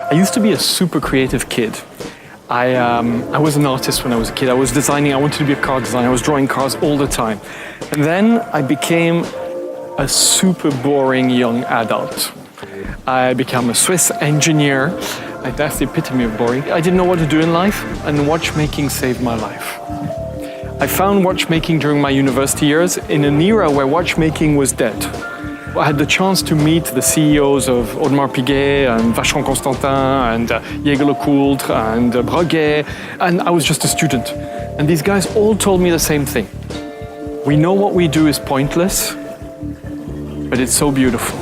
I used to be a super creative kid. I was an artist when I was a kid. I was designing, I wanted to be a car designer. I was drawing cars all the time. And then I became a super boring young adult. I became a Swiss engineer. That's the epitome of boring. I didn't know what to do in life, and watchmaking saved my life. I found watchmaking during my university years in an era where watchmaking was dead. I had the chance to meet the CEOs of Audemars Piguet and Vacheron Constantin and Jaeger-LeCoultre and Breguet, and I was just a student. And these guys all told me the same thing. We know what we do is pointless, but it's so beautiful.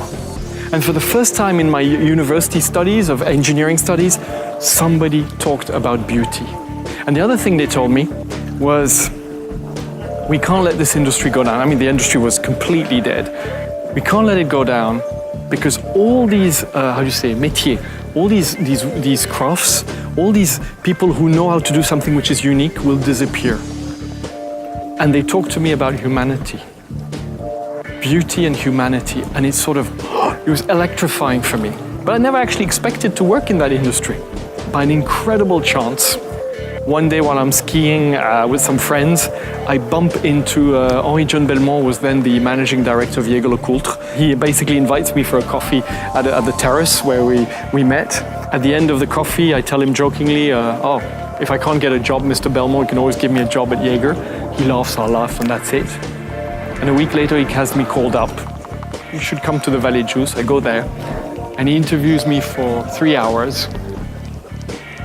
And for the first time in my university studies of engineering studies, somebody talked about beauty. And the other thing they told me was, we can't let this industry go down. I mean, the industry was completely dead. We can't let it go down because all these, métiers, all these crafts, all these people who know how to do something which is unique will disappear. And they talked to me about humanity, beauty and humanity, and it's sort of, it was electrifying for me. But I never actually expected to work in that industry. By an incredible chance, one day while I'm skiing with some friends, I bump into Henri-John Belmont, was then the managing director of Jaeger-LeCoultre. He basically invites me for a coffee at the terrace where we met. At the end of the coffee, I tell him jokingly, if I can't get a job, Mr. Belmont, you can always give me a job at Jaeger. He laughs, I laugh, and that's it. And a week later, he has me called up. You should come to the Valley Juice. I go there, and he interviews me for 3 hours.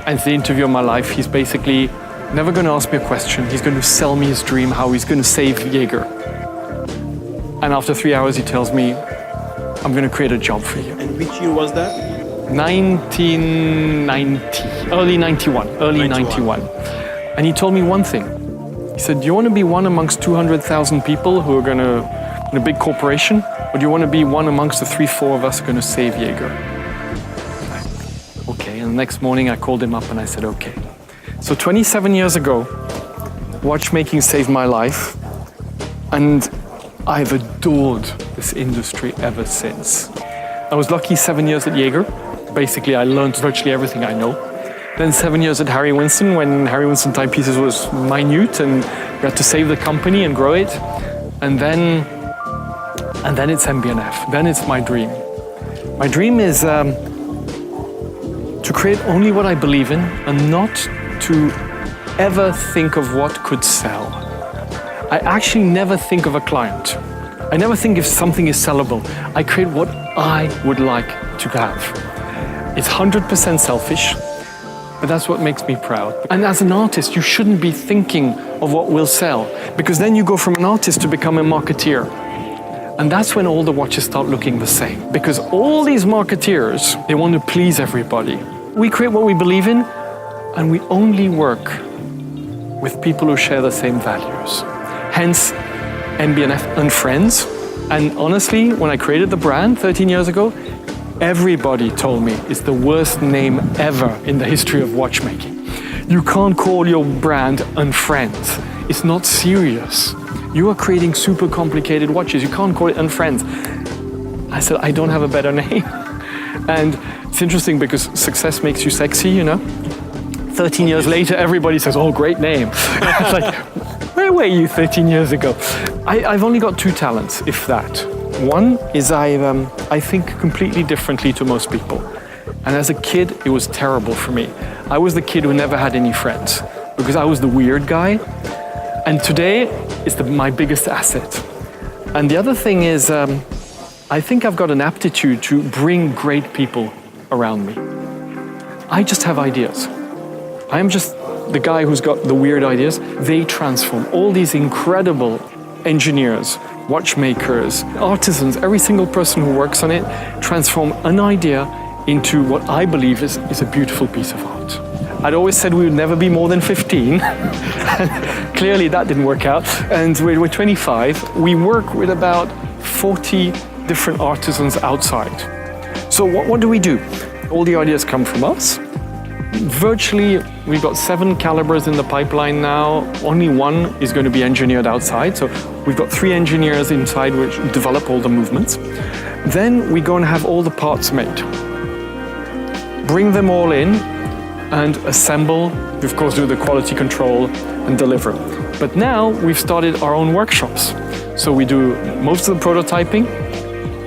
And it's the interview of my life. He's basically never going to ask me a question. He's going to sell me his dream, how he's going to save Jaeger. And after 3 hours, he tells me, I'm going to create a job for you. And which year was that? 1990, early 91. And he told me one thing. He said, do you want to be one amongst 200,000 people who are going to, in a big corporation, or do you want to be one amongst the 3-4 of us going to save Jaeger? Okay, and the next morning I called him up and I said, okay. So 27 years ago, watchmaking saved my life, and I've adored this industry ever since. I was lucky 7 years at Jaeger. Basically, I learned virtually everything I know. Then 7 years at Harry Winston, when Harry Winston Timepieces was minute and we had to save the company and grow it. And then it's MB&F. Then it's my dream. My dream is to create only what I believe in and not to ever think of what could sell. I actually never think of a client. I never think if something is sellable. I create what I would like to have. It's 100% selfish, but that's what makes me proud. And as an artist, you shouldn't be thinking of what will sell, because then you go from an artist to become a marketeer. And that's when all the watches start looking the same, because all these marketeers, they want to please everybody. We create what we believe in, and we only work with people who share the same values. Hence, MB&F and Friends. And honestly, when I created the brand 13 years ago, everybody told me it's the worst name ever in the history of watchmaking. You can't call your brand Unfriends. It's not serious. You are creating super complicated watches. You can't call it Unfriends. I said, I don't have a better name. And it's interesting because success makes you sexy, you know? 13 years later, everybody says, oh, great name. It's like, where were you 13 years ago? I've only got 2 talents, if that. One is I think completely differently to most people. And as a kid, it was terrible for me. I was the kid who never had any friends because I was the weird guy. And today, it's my biggest asset. And the other thing is, I think I've got an aptitude to bring great people around me. I just have ideas. I am just the guy who's got the weird ideas. They transform. All these incredible engineers, watchmakers, artisans, every single person who works on it, transform an idea into what I believe is a beautiful piece of art. I'd always said we would never be more than 15. Clearly that didn't work out. And we're 25. We work with about 40 different artisans outside. So what do we do? All the ideas come from us. Virtually, we've got 7 calibers in the pipeline now. Only 1 is going to be engineered outside. So we've got 3 engineers inside which develop all the movements. Then we go and have all the parts made. bring them all in and assemble, of course do the quality control and deliver. But now we've started our own workshops. So we do most of the prototyping,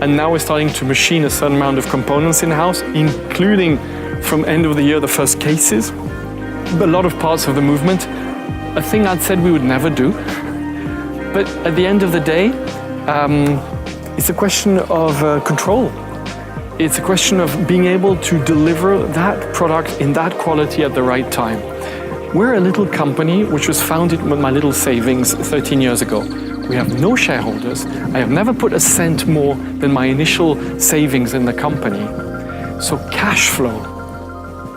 and now we're starting to machine a certain amount of components in-house, including from end of the year the first cases, but a lot of parts of the movement, a thing I'd said we would never do. But at the end of the day, it's a question of control. It's a question of being able to deliver that product in that quality at the right time. We're a little company which was founded with my little savings 13 years ago. We have no shareholders. I have never put a cent more than my initial savings in the company. So cash flow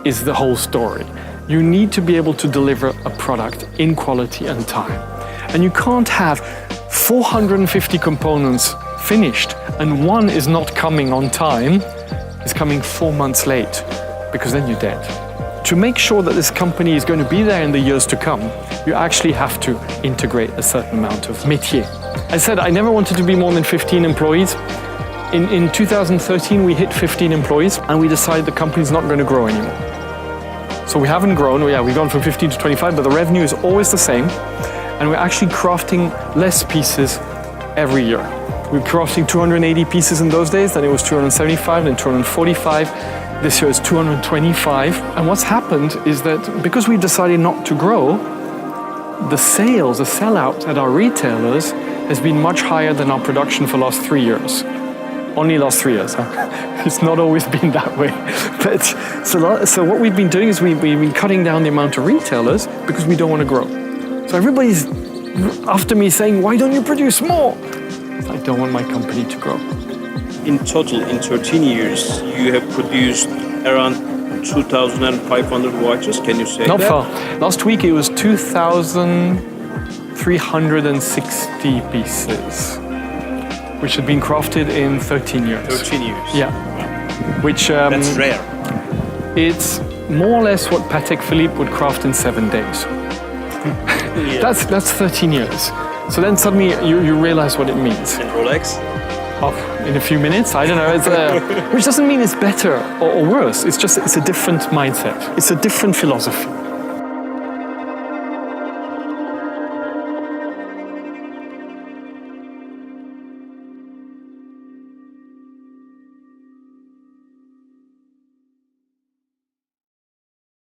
is the whole story. You need to be able to deliver a product in quality and time. And you can't have 450 components finished and one is not coming on time, it's coming 4 months late, because then you're dead. To make sure that this company is going to be there in the years to come, you actually have to integrate a certain amount of métier. I said I never wanted to be more than 15 employees. In 2013, we hit 15 employees and we decided the company's not going to grow anymore. So we haven't grown. We've gone from 15 to 25, but the revenue is always the same. And we're actually crafting less pieces every year. We're crafting 280 pieces in those days, then it was 275, then 245. This year it's 225. And what's happened is that because we decided not to grow, the sales, the sellout at our retailers has been much higher than our production for the last 3 years. Only last 3 years, huh? It's not always been that way. But so what we've been doing is we've been cutting down the amount of retailers because we don't want to grow. So everybody's after me saying, why don't you produce more? I don't want my company to grow. In total, in 13 years, you have produced around 2,500 watches, can you say Not that? far. Last week it was 2,360 pieces, which had been crafted in 13 years. 13 years. Yeah. Which That's rare. it's more or less what Patek Philippe would craft in 7 days. Yeah. That's 13 years. So then suddenly you realize what it means. And Rolex? Oh, in a few minutes, I don't know. It's, which doesn't mean it's better or worse. It's just it's a different mindset. It's a different philosophy.